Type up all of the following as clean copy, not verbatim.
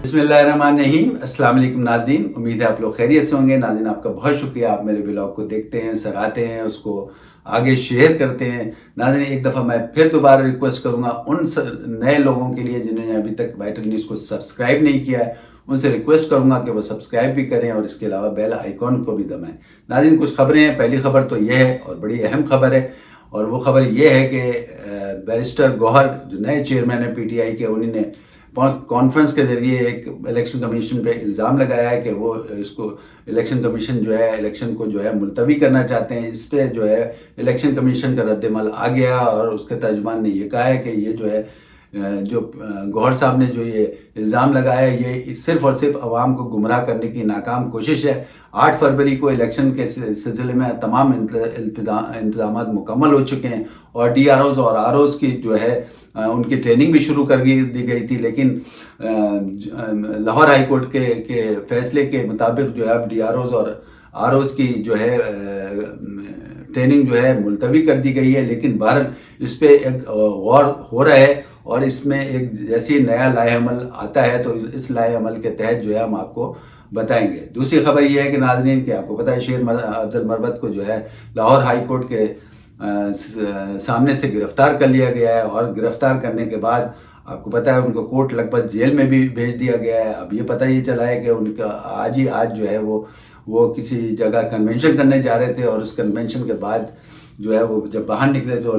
بسم اللہ الرحمن الرحیم۔ السلام علیکم ناظرین، امید ہے آپ لوگ خیریت سے ہوں گے۔ ناظرین آپ کا بہت شکریہ، آپ میرے بلاگ کو دیکھتے ہیں، سراہتے ہیں، اس کو آگے شیئر کرتے ہیں۔ ناظرین ایک دفعہ میں پھر دوبارہ ریکویسٹ کروں گا ان نئے لوگوں کے لیے جنہوں نے ابھی تک وائٹل نیوز کو سبسکرائب نہیں کیا ہے، ان سے ریکویسٹ کروں گا کہ وہ سبسکرائب بھی کریں اور اس کے علاوہ بیل آئیکن کو بھی دبائیں۔ ناظرین کچھ خبریں ہیں۔ پہلی خبر تو یہ ہے اور بڑی اہم خبر ہے، اور وہ خبر یہ ہے کہ بیرسٹر گوہر جو نئے چیئرمین ہیں پی ٹی آئی کے، انہوں نے کانفرنس کے ذریعے ایک الیکشن کمیشن پہ الزام لگایا ہے کہ وہ اس کو الیکشن کمیشن جو ہے الیکشن کو جو ہے ملتوی کرنا چاہتے ہیں۔ اس پہ جو ہے الیکشن کمیشن کا رد عمل آ گیا اور اس کے ترجمان نے یہ کہا ہے کہ یہ جو ہے جو گوہر صاحب نے جو یہ الزام لگایا ہے یہ صرف اور صرف عوام کو گمراہ کرنے کی ناکام کوشش ہے۔ 8 فروری کو الیکشن کے سلسلے میں تمام انتظامات مکمل ہو چکے ہیں اور ڈی آر اوز اور آر اوز کی جو ہے ان کی ٹریننگ بھی شروع کر دی گئی تھی، لیکن لاہور ہائی کورٹ کے فیصلے کے مطابق جو ہے اب ڈی آر اوز اور آر اوز کی جو ہے ٹریننگ جو ہے ملتوی کر دی گئی ہے۔ لیکن بہرحال اس پہ ایک غور ہو رہا ہے اور اس میں ایک جیسی نیا لائحہ عمل آتا ہے تو اس لائحہ عمل کے تحت جو ہے ہم آپ کو بتائیں گے۔ دوسری خبر یہ ہے کہ ناظرین کہ آپ کو پتہ ہے شیر افضل مربت کو جو ہے لاہور ہائی کورٹ کے سامنے سے گرفتار کر لیا گیا ہے، اور گرفتار کرنے کے بعد آپ کو پتہ ہے ان کو کورٹ لکھپت جیل میں بھی بھیج دیا گیا ہے۔ اب یہ پتہ یہ چلا ہے کہ ان کا آج جو ہے وہ کسی جگہ کنونشن کرنے جا رہے تھے، اور اس کنونشن کے بعد جو ہے وہ جب باہر نکلے تو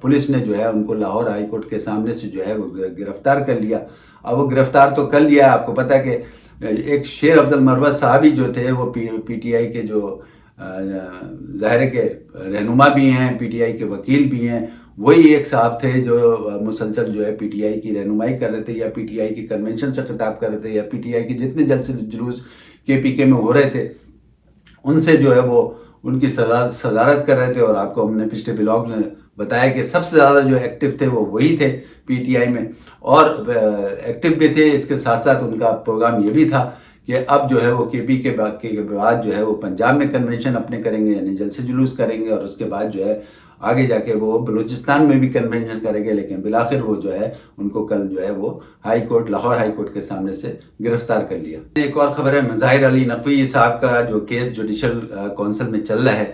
پولیس نے جو ہے ان کو لاہور ہائی کورٹ کے سامنے سے جو ہے وہ گرفتار کر لیا۔ اب وہ گرفتار تو کر لیا، آپ کو پتہ ہے کہ ایک شیر افضل مروت صاحب ہی جو تھے وہ پی ٹی آئی کے جو ظاہر کے رہنما بھی ہیں، پی ٹی آئی کے وکیل بھی ہیں، وہی ایک صاحب تھے جو مسلسل جو ہے پی ٹی آئی کی رہنمائی کر رہے تھے یا پی ٹی آئی کی کنونشن سے خطاب کر رہے تھے یا پی ٹی آئی کے جتنے جلسے جلوس کے پی کے میں ہو رہے تھے ان سے جو ہے وہ ان کی صدارت کر رہے تھے۔ اور آپ کو ہم نے پچھلے بلاگ میں بتایا کہ سب سے زیادہ جو ایکٹیو تھے وہ وہی تھے پی ٹی آئی میں، اور ایکٹیو بھی تھے۔ اس کے ساتھ ساتھ ان کا پروگرام یہ بھی تھا کہ اب جو ہے وہ کے پی کے بعد جو ہے وہ پنجاب میں کنونشن اپنے کریں گے، یعنی جلسے جلوس کریں گے، اور اس کے بعد جو ہے آگے جا کے وہ بلوچستان میں بھی کنونشن کریں گے۔ لیکن بالآخر وہ جو ہے ان کو کل جو ہے وہ لاہور ہائی کورٹ کے سامنے سے گرفتار کر لیا۔ ایک اور خبر ہے، مظاہر علی نقوی صاحب کا جو کیس جوڈیشل کونسل میں چل رہا ہے،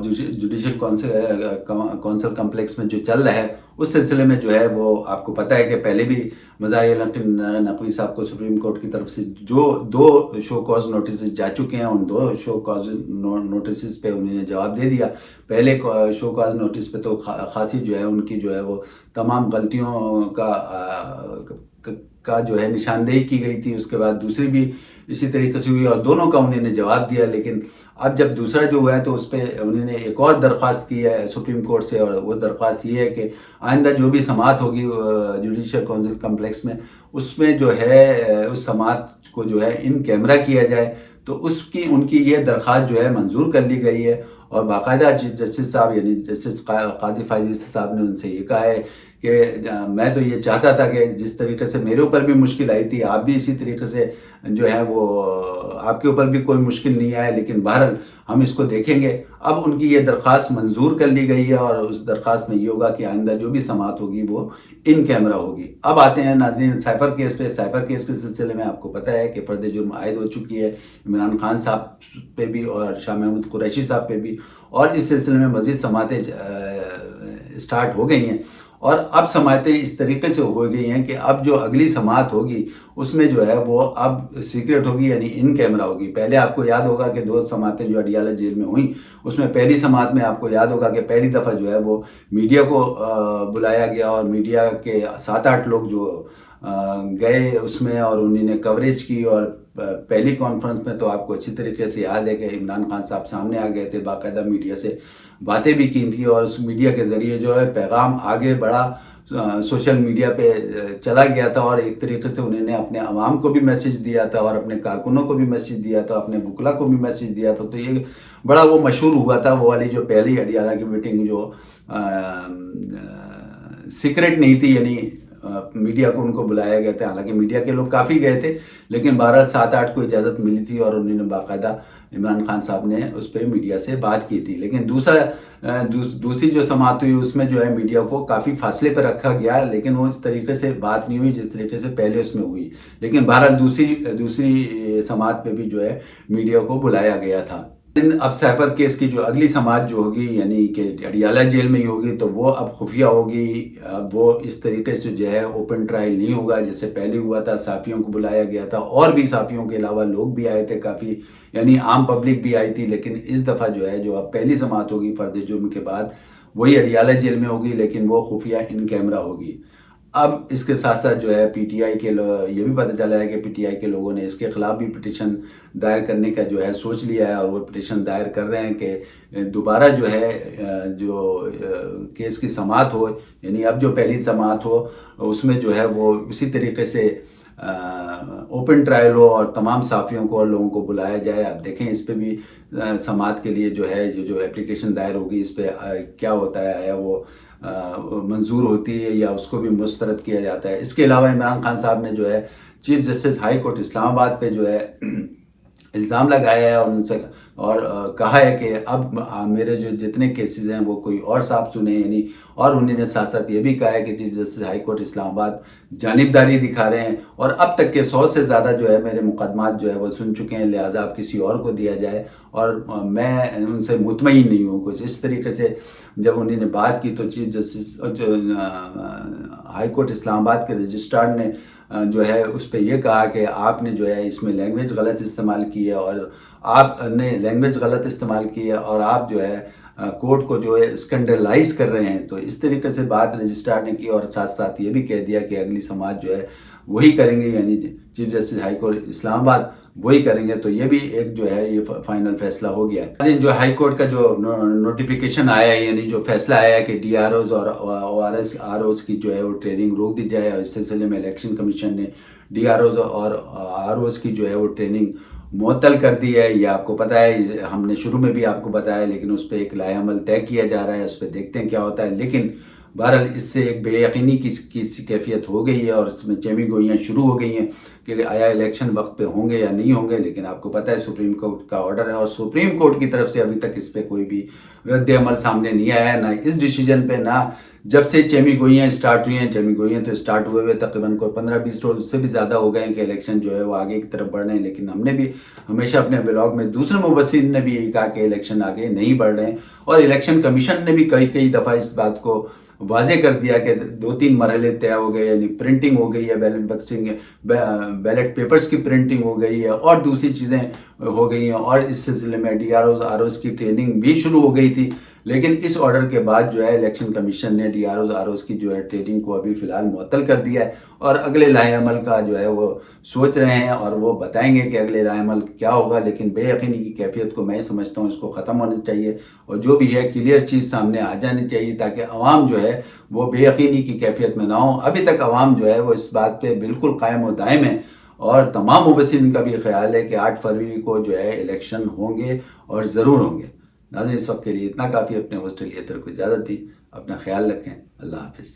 جوڈیشل کونسل کمپلیکس میں جو چل رہا ہے، اس سلسلے میں جو ہے وہ آپ کو پتہ ہے کہ پہلے بھی مظاہر علی نقوی صاحب کو سپریم کورٹ کی طرف سے جو 2 شو کاز نوٹسز جا چکے ہیں، ان 2 شو کاز نوٹسز پہ انہوں نے جواب دے دیا۔ پہلے شو کاز نوٹس پہ تو خاصی جو ہے ان کی جو ہے وہ تمام غلطیوں کا جو ہے نشاندہی کی گئی تھی، اس کے بعد دوسری بھی اسی طریقے سے ہوئی اور دونوں کا انہوں نے جواب دیا۔ لیکن اب جب دوسرا جو ہوا ہے تو اس پہ انہوں نے ایک اور درخواست کی ہے سپریم کورٹ سے، اور وہ درخواست یہ ہے کہ آئندہ جو بھی سماعت ہوگی جوڈیشل کونسل کمپلیکس میں، اس میں جو ہے اس سماعت کو جو ہے ان کیمرہ کیا جائے، تو ان کی یہ درخواست جو ہے منظور کر لی گئی ہے۔ اور باقاعدہ جسٹس صاحب یعنی جسٹس قاضی فائز صاحب نے ان سے یہ کہا ہے کہ میں تو یہ چاہتا تھا کہ جس طریقے سے میرے اوپر بھی مشکل آئی تھی، آپ بھی اسی طریقے سے جو ہے وہ آپ کے اوپر بھی کوئی مشکل نہیں آئے، لیکن بہرحال ہم اس کو دیکھیں گے۔ اب ان کی یہ درخواست منظور کر لی گئی ہے، اور اس درخواست میں یہ ہوگا کہ آئندہ جو بھی سماعت ہوگی وہ ان کیمرہ ہوگی۔ اب آتے ہیں ناظرین سائفر کیس پہ۔ سائفر کیس کے سلسلے میں آپ کو پتہ ہے کہ فرد جرم عائد ہو چکی ہے عمران خان صاحب پہ بھی اور شاہ محمود قریشی صاحب پہ بھی، اور اس سلسلے میں مزید سماعتیں اسٹارٹ ہو گئی ہیں، اور اب سماعتیں اس طریقے سے ہو گئی ہیں کہ اب جو اگلی سماعت ہوگی اس میں جو ہے وہ اب سیکرٹ ہوگی، یعنی ان کیمرہ ہوگی۔ پہلے آپ کو یاد ہوگا کہ 2 سماعتیں جو اڈیالہ جیل میں ہوئیں، اس میں پہلی سماعت میں آپ کو یاد ہوگا کہ پہلی دفعہ جو ہے وہ میڈیا کو بلایا گیا، اور میڈیا کے 7-8 لوگ جو گئے اس میں، اور انہوں نے کوریج کی۔ اور پہلی کانفرنس میں تو آپ کو اچھی طریقے سے یاد ہے کہ عمران خان صاحب سامنے آ گئے تھے، باقاعدہ میڈیا سے باتیں بھی کی تھیں، اور اس میڈیا کے ذریعے جو ہے پیغام آگے بڑھا، سوشل میڈیا پہ چلا گیا تھا، اور ایک طریقے سے انہوں نے اپنے عوام کو بھی میسیج دیا تھا، اور اپنے کارکنوں کو بھی میسیج دیا تھا، اپنے وکلا کو بھی میسیج دیا تھا۔ تو یہ بڑا وہ مشہور ہوا تھا، وہ والی جو پہلی اڈیالہ کی میٹنگ جو سیکرٹ نہیں تھی، یعنی میڈیا کو ان کو بلایا گیا تھا۔ حالانکہ میڈیا کے لوگ کافی گئے تھے، لیکن 12 7-8 کو اجازت ملی تھی، اور انہوں نے باقاعدہ عمران خان صاحب نے اس پہ میڈیا سے بات کی تھی. لیکن دوسری جو سماعت ہوئی اس میں جو ہے میڈیا کو کافی فاصلے پہ رکھا گیا، لیکن وہ اس طریقے سے بات نہیں ہوئی جس طریقے سے پہلے اس میں ہوئی. لیکن بہرحال دوسری سماعت پہ بھی جو ہے میڈیا کو بلایا گیا تھا. اب سیفر کیس کی جو اگلی سماعت جو ہوگی یعنی کہ اڈیالہ جیل میں ہی ہوگی، تو وہ اب خفیہ ہوگی. اب وہ اس طریقے سے جو ہے اوپن ٹرائل نہیں ہوگا جیسے پہلے ہوا تھا. صحافیوں کو بلایا گیا تھا اور بھی صحافیوں کے علاوہ لوگ بھی آئے تھے کافی، یعنی عام پبلک بھی آئی تھی. لیکن اس دفعہ جو ہے جو اب پہلی سماعت ہوگی فرد جرم کے بعد وہی اڈیالہ جیل میں ہوگی، لیکن وہ خفیہ ان کیمرہ ہوگی. اب اس کے ساتھ ساتھ جو ہے پی ٹی آئی کے یہ بھی پتہ چلا ہے کہ پی ٹی آئی کے لوگوں نے اس کے خلاف بھی پٹیشن دائر کرنے کا جو ہے سوچ لیا ہے، اور وہ پٹیشن دائر کر رہے ہیں کہ دوبارہ جو ہے جو کیس کی سماعت ہو، یعنی اب جو پہلی سماعت ہو اس میں جو ہے وہ اسی طریقے سے اوپن ٹرائل ہو اور تمام صحافیوں کو اور لوگوں کو بلایا جائے. اب دیکھیں اس پہ بھی سماعت کے لیے جو ہے یہ جو اپلیکیشن دائر ہوگی اس پہ کیا ہوتا ہے، آیا وہ منظور ہوتی ہے یا اس کو بھی مسترد کیا جاتا ہے. اس کے علاوہ عمران خان صاحب نے جو ہے چیف جسٹس ہائی کورٹ اسلام آباد پہ جو ہے الزام لگایا ہے اور ان سے کہا ہے کہ اب میرے جو جتنے کیسز ہیں وہ کوئی اور صاحب سنیں، یعنی اور انہوں نے ساتھ ساتھ یہ بھی کہا ہے کہ چیف جسٹس ہائی کورٹ اسلام آباد جانبداری دکھا رہے ہیں اور اب تک کے 100 سے زیادہ جو ہے میرے مقدمات جو ہے وہ سن چکے ہیں، لہٰذا اب کسی اور کو دیا جائے اور میں ان سے مطمئن نہیں ہوں. کچھ اس طریقے سے جب انہوں نے بات کی تو چیف جسٹس ہائی کورٹ اسلام آباد کے رجسٹرار نے جو ہے اس پہ یہ کہا کہ آپ نے جو ہے اس میں لینگویج غلط استعمال کی ہے اور آپ نے لینگویج غلط استعمال کی ہے اور آپ جو ہے کورٹ کو جو ہے اسکینڈلائز کر رہے ہیں. تو اس طریقے سے بات رجسٹرار نے کی اور ساتھ ساتھ یہ بھی کہہ دیا کہ اگلی سماعت جو ہے وہی کریں گے، یعنی چیف جسٹس ہائی کورٹ اسلام آباد وہی کریں گے. تو یہ بھی ایک جو ہے یہ فائنل فیصلہ ہو گیا ہے. جو ہائی کورٹ کا جو نوٹیفیکیشن آیا ہے، یعنی جو فیصلہ آیا ہے کہ ڈی آر اوز اور آر اوز کی جو ہے وہ ٹریننگ روک دی جائے، اور اس سلسلے میں الیکشن کمیشن نے ڈی آر اوز اور آر اوز کی جو ہے وہ ٹریننگ معطل کر دی ہے. یہ آپ کو پتہ ہے، ہم نے شروع میں بھی آپ کو بتایا، لیکن اس پہ ایک لائحہ عمل طے کیا جا رہا ہے، اس پہ دیکھتے ہیں کیا ہوتا ہے. لیکن بہرحال اس سے ایک بے یقینی کی کیفیت ہو گئی ہے اور اس میں چیمی گوئیاں شروع ہو گئی ہیں کہ آیا الیکشن وقت پہ ہوں گے یا نہیں ہوں گے. لیکن آپ کو پتہ ہے سپریم کورٹ کا آرڈر ہے اور سپریم کورٹ کی طرف سے ابھی تک اس پہ کوئی بھی رد عمل سامنے نہیں آیا ہے، نہ اس ڈیسیجن پہ، نہ جب سے چیمی گوئیاں اسٹارٹ ہوئی ہیں. چیمی گوئیاں تو اسٹارٹ ہوئے تقریباً کوئی 15-20 روز اس سے بھی زیادہ ہو گئے ہیں کہ الیکشن جو ہے وہ آگے کی طرف بڑھ رہے ہیں. لیکن ہم نے بھی ہمیشہ اپنے بلاگ میں دوسرے مبصرین نے بھی یہی کہا کہ الیکشن آگے نہیں بڑھ رہے ہیں، اور الیکشن کمیشن نے بھی کئی دفعہ اس بات کو واضح کر دیا کہ 2-3 مرحلے طے ہو گئے، یعنی پرنٹنگ ہو گئی ہے، بیلٹ پیپرز کی پرنٹنگ ہو گئی ہے اور دوسری چیزیں ہو گئی ہیں، اور اس سلسلے میں D R Os R Os کی ٹریننگ بھی شروع ہو گئی تھی. لیکن اس آرڈر کے بعد جو ہے الیکشن کمیشن نے D R Os R Os کی جو ہے ٹریننگ کو ابھی فی الحال معطل کر دیا ہے اور اگلے لائحہ عمل کا جو ہے وہ سوچ رہے ہیں اور وہ بتائیں گے کہ اگلے لائحہ عمل کیا ہوگا. لیکن بے یقینی کی کیفیت کو میں سمجھتا ہوں اس کو ختم ہونا چاہیے اور جو بھی ہے کلیئر چیز سامنے آ جانی چاہیے تاکہ عوام جو ہے وہ بے یقینی کی کیفیت میں نہ ہوں. ابھی تک عوام جو ہے وہ اس بات پہ بالکل قائم و دائم ہے اور تمام مبصرین کا بھی خیال ہے کہ 8 فروری کو جو ہے الیکشن ہوں گے اور ضرور ہوں گے. ناظرین اس وقت کے لیے اتنا کافی. اپنے ہوسٹ لیتر کو اجازت دی. اپنا خیال رکھیں. اللہ حافظ.